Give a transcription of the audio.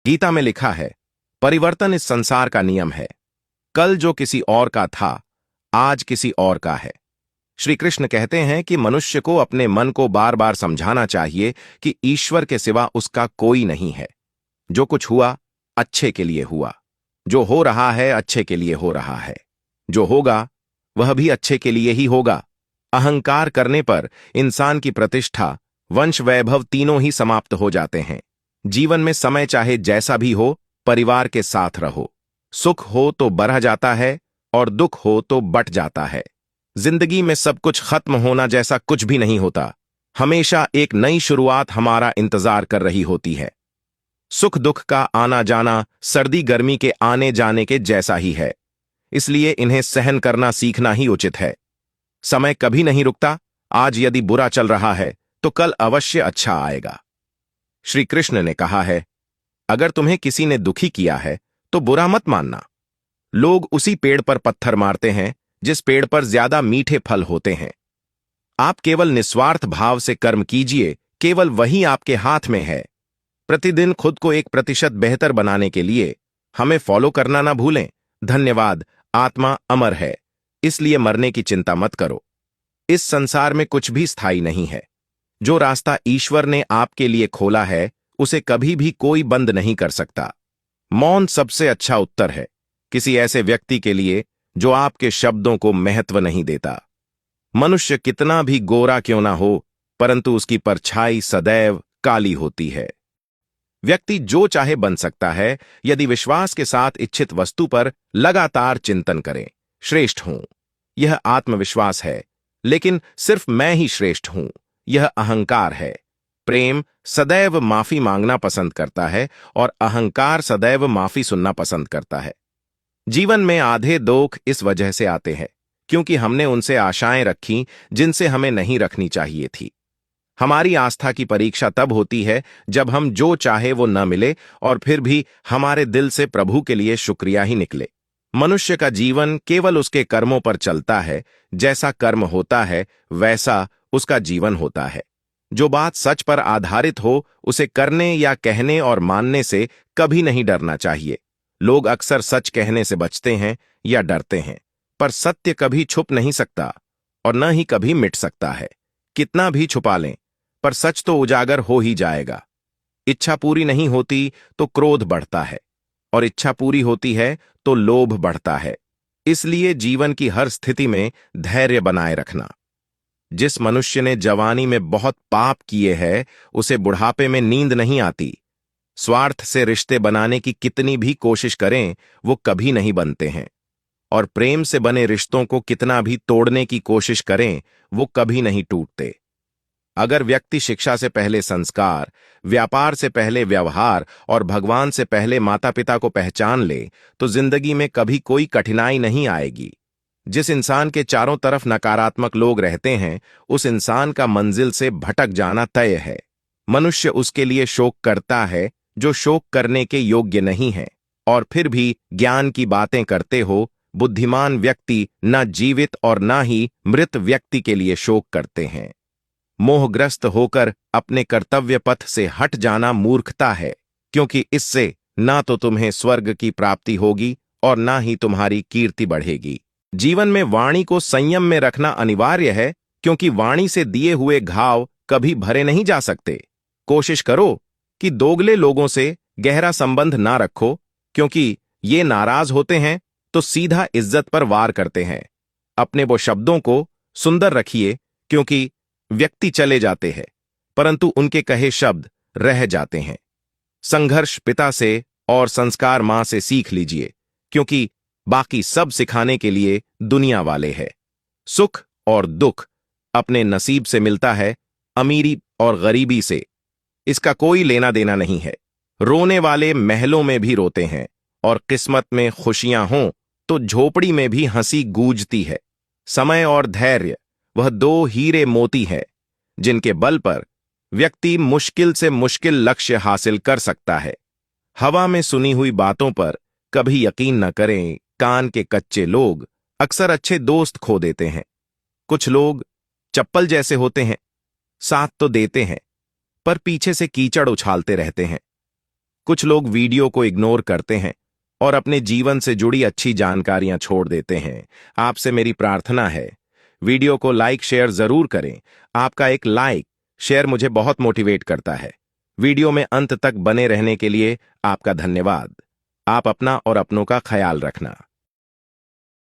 गीता में लिखा है, परिवर्तन इस संसार का नियम है। कल जो किसी और का था, आज किसी और का है। श्री कृष्ण कहते हैं कि मनुष्य को अपने मन को बार बार समझाना चाहिए कि ईश्वर के सिवा उसका कोई नहीं है। जो कुछ हुआ, अच्छे के लिए हुआ। जो हो रहा है, अच्छे के लिए हो रहा है। जो होगा, वह भी अच्छे के लिए ही होगा। अहंकार करने पर इंसान की प्रतिष्ठा, वंश वैभव तीनों ही समाप्त हो जाते हैं। जीवन में समय चाहे जैसा भी हो, परिवार के साथ रहो। सुख हो तो बढ़ जाता है और दुख हो तो बट जाता है। जिंदगी में सब कुछ खत्म होना जैसा कुछ भी नहीं होता। हमेशा एक नई शुरुआत हमारा इंतजार कर रही होती है। सुख दुख का आना जाना सर्दी गर्मी के आने जाने के जैसा ही है, इसलिए इन्हें सहन करना सीखना ही उचित है। समय कभी नहीं रुकता। आज यदि बुरा चल रहा है तो कल अवश्य अच्छा आएगा। श्री कृष्ण ने कहा है, अगर तुम्हें किसी ने दुखी किया है तो बुरा मत मानना। लोग उसी पेड़ पर पत्थर मारते हैं जिस पेड़ पर ज्यादा मीठे फल होते हैं। आप केवल निस्वार्थ भाव से कर्म कीजिए, केवल वही आपके हाथ में है। प्रतिदिन खुद को 1% बेहतर बनाने के लिए हमें फॉलो करना ना भूलें। धन्यवाद। आत्मा अमर है, इसलिए मरने की चिंता मत करो। इस संसार में कुछ भी स्थायी नहीं है। जो रास्ता ईश्वर ने आपके लिए खोला है, उसे कभी भी कोई बंद नहीं कर सकता। मौन सबसे अच्छा उत्तर है किसी ऐसे व्यक्ति के लिए जो आपके शब्दों को महत्व नहीं देता। मनुष्य कितना भी गोरा क्यों ना हो, परंतु उसकी परछाई सदैव काली होती है। व्यक्ति जो चाहे बन सकता है यदि विश्वास के साथ इच्छित वस्तु पर लगातार चिंतन करें। श्रेष्ठ हूं, यह आत्मविश्वास है, लेकिन सिर्फ मैं ही श्रेष्ठ हूं, यह अहंकार है। प्रेम सदैव माफी मांगना पसंद करता है और अहंकार सदैव माफी सुनना पसंद करता है। जीवन में आधे दुख इस वजह से आते हैं क्योंकि हमने उनसे आशाएं रखी जिनसे हमें नहीं रखनी चाहिए थी। हमारी आस्था की परीक्षा तब होती है जब हम जो चाहे वो न मिले और फिर भी हमारे दिल से प्रभु के लिए शुक्रिया ही निकले। मनुष्य का जीवन केवल उसके कर्मों पर चलता है। जैसा कर्म होता है वैसा उसका जीवन होता है। जो बात सच पर आधारित हो उसे करने या कहने और मानने से कभी नहीं डरना चाहिए। लोग अक्सर सच कहने से बचते हैं या डरते हैं, पर सत्य कभी छुप नहीं सकता और न ही कभी मिट सकता है। कितना भी छुपा लें, पर सच तो उजागर हो ही जाएगा। इच्छा पूरी नहीं होती तो क्रोध बढ़ता है और इच्छा पूरी होती है तो लोभ बढ़ता है। इसलिए जीवन की हर स्थिति में धैर्य बनाए रखना। जिस मनुष्य ने जवानी में बहुत पाप किए हैं, उसे बुढ़ापे में नींद नहीं आती। स्वार्थ से रिश्ते बनाने की कितनी भी कोशिश करें, वो कभी नहीं बनते हैं। और प्रेम से बने रिश्तों को कितना भी तोड़ने की कोशिश करें, वो कभी नहीं टूटते। अगर व्यक्ति शिक्षा से पहले संस्कार, व्यापार से पहले व्यवहार और भगवान से पहले माता पिता को पहचान ले, तो जिंदगी में कभी कोई कठिनाई नहीं आएगी। जिस इंसान के चारों तरफ नकारात्मक लोग रहते हैं, उस इंसान का मंजिल से भटक जाना तय है। मनुष्य उसके लिए शोक करता है जो शोक करने के योग्य नहीं है। और फिर भी ज्ञान की बातें करते हो, बुद्धिमान व्यक्ति न जीवित और न ही मृत व्यक्ति के लिए शोक करते हैं। मोहग्रस्त होकर अपने कर्तव्य पथ से हट जाना मूर्खता है, क्योंकि इससे ना तो तुम्हें स्वर्ग की प्राप्ति होगी और ना ही तुम्हारी कीर्ति बढ़ेगी। जीवन में वाणी को संयम में रखना अनिवार्य है, क्योंकि वाणी से दिए हुए घाव कभी भरे नहीं जा सकते। कोशिश करो कि दोगले लोगों से गहरा संबंध ना रखो, क्योंकि ये नाराज होते हैं तो सीधा इज्जत पर वार करते हैं। अपने वो शब्दों को सुंदर रखिए, क्योंकि व्यक्ति चले जाते हैं परंतु उनके कहे शब्द रह जाते हैं। संघर्ष पिता से और संस्कार मां से सीख लीजिए, क्योंकि बाकी सब सिखाने के लिए दुनिया वाले हैं। सुख और दुख अपने नसीब से मिलता है, अमीरी और गरीबी से इसका कोई लेना देना नहीं है। रोने वाले महलों में भी रोते हैं और किस्मत में खुशियां हों तो झोपड़ी में भी हंसी गूंजती है। समय और धैर्य वह दो हीरे मोती है जिनके बल पर व्यक्ति मुश्किल से मुश्किल लक्ष्य हासिल कर सकता है। हवा में सुनी हुई बातों पर कभी यकीन न करें। कान के कच्चे लोग अक्सर अच्छे दोस्त खो देते हैं। कुछ लोग चप्पल जैसे होते हैं, साथ तो देते हैं पर पीछे से कीचड़ उछालते रहते हैं। कुछ लोग वीडियो को इग्नोर करते हैं और अपने जीवन से जुड़ी अच्छी जानकारियां छोड़ देते हैं। आपसे मेरी प्रार्थना है, वीडियो को लाइक शेयर जरूर करें। आपका एक लाइक शेयर मुझे बहुत मोटिवेट करता है। वीडियो में अंत तक बने रहने के लिए आपका धन्यवाद। आप अपना और अपनों का ख्याल रखना।